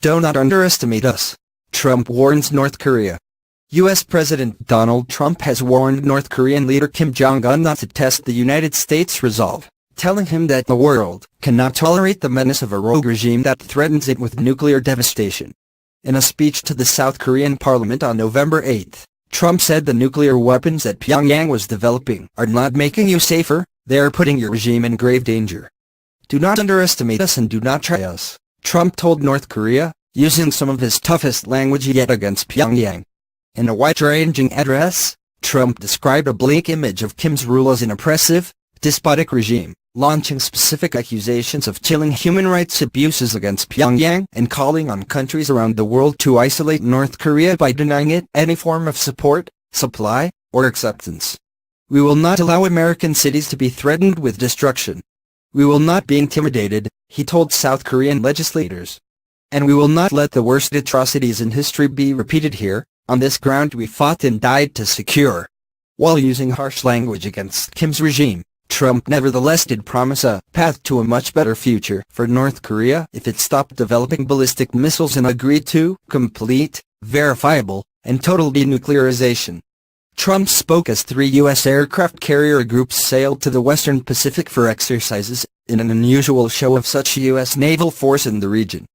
Do not underestimate us. Trump warns North Korea. U.S. President Donald Trump has warned North Korean leader Kim Jong-un not to test the United States' resolve, telling him that the world cannot tolerate the menace of a rogue regime that threatens it with nuclear devastation. In a speech to the South Korean parliament on November 8, Trump said the nuclear weapons that Pyongyang was developing are not making you safer, they are putting your regime in grave danger. Do not underestimate us and do not try us, Trump told North Korea, using some of his toughest language yet against Pyongyang. In a wide-ranging address, Trump described a bleak image of Kim's rule as an oppressive, despotic regime, launching specific accusations of chilling human rights abuses against Pyongyang and calling on countries around the world to isolate North Korea by denying it any form of support, supply, or acceptance. We will not allow American cities to be threatened with destruction. We will not be intimidated, he told South Korean legislators. And we will not let the worst atrocities in history be repeated here, on this ground we fought and died to secure. While using harsh language against Kim's regime, Trump nevertheless did promise a path to a much better future for North Korea if it stopped developing ballistic missiles and agreed to complete, verifiable, and total denuclearization. Trump spoke as 3 U.S. aircraft carrier groups sailed to the Western Pacific for exercises, in an unusual show of such U.S. naval force in the region.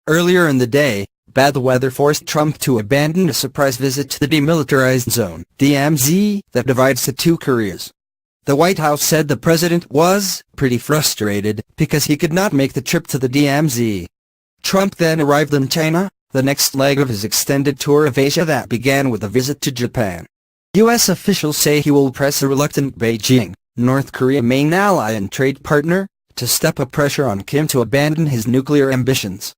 Earlier in the day, bad weather forced Trump to abandon a surprise visit to the Demilitarized Zone, DMZ, that divides the two Koreas. The White House said the president was pretty frustrated because he could not make the trip to the DMZ. Trump then arrived in China, the next leg of his extended tour of Asia that began with a visit to Japan. U.S. officials say he will press a reluctant Beijing, North Korea's main ally and trade partner, to step up pressure on Kim to abandon his nuclear ambitions.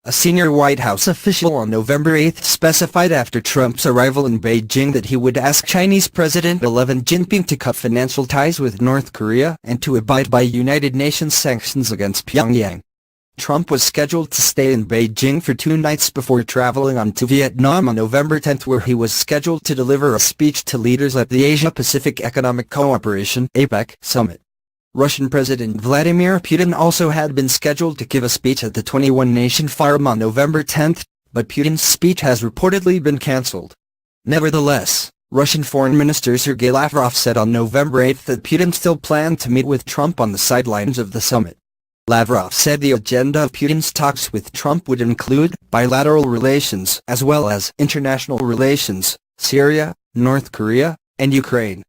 A senior White House official on November 8 specified after Trump's arrival in Beijing that he would ask Chinese President Xi Jinping to cut financial ties with North Korea and to abide by United Nations sanctions against Pyongyang. Trump was scheduled to stay in Beijing for 2 nights before traveling on to Vietnam on November 10 where he was scheduled to deliver a speech to leaders at the Asia-Pacific Economic Cooperation (APEC) summit. Russian President Vladimir Putin also had been scheduled to give a speech at the 21-nation forum on November 10, but Putin's speech has reportedly been cancelled. Nevertheless, Russian Foreign Minister Sergei Lavrov said on November 8 that Putin still planned to meet with Trump on the sidelines of the summit. Lavrov said the agenda of Putin's talks with Trump would include bilateral relations as well as international relations, Syria, North Korea, and Ukraine.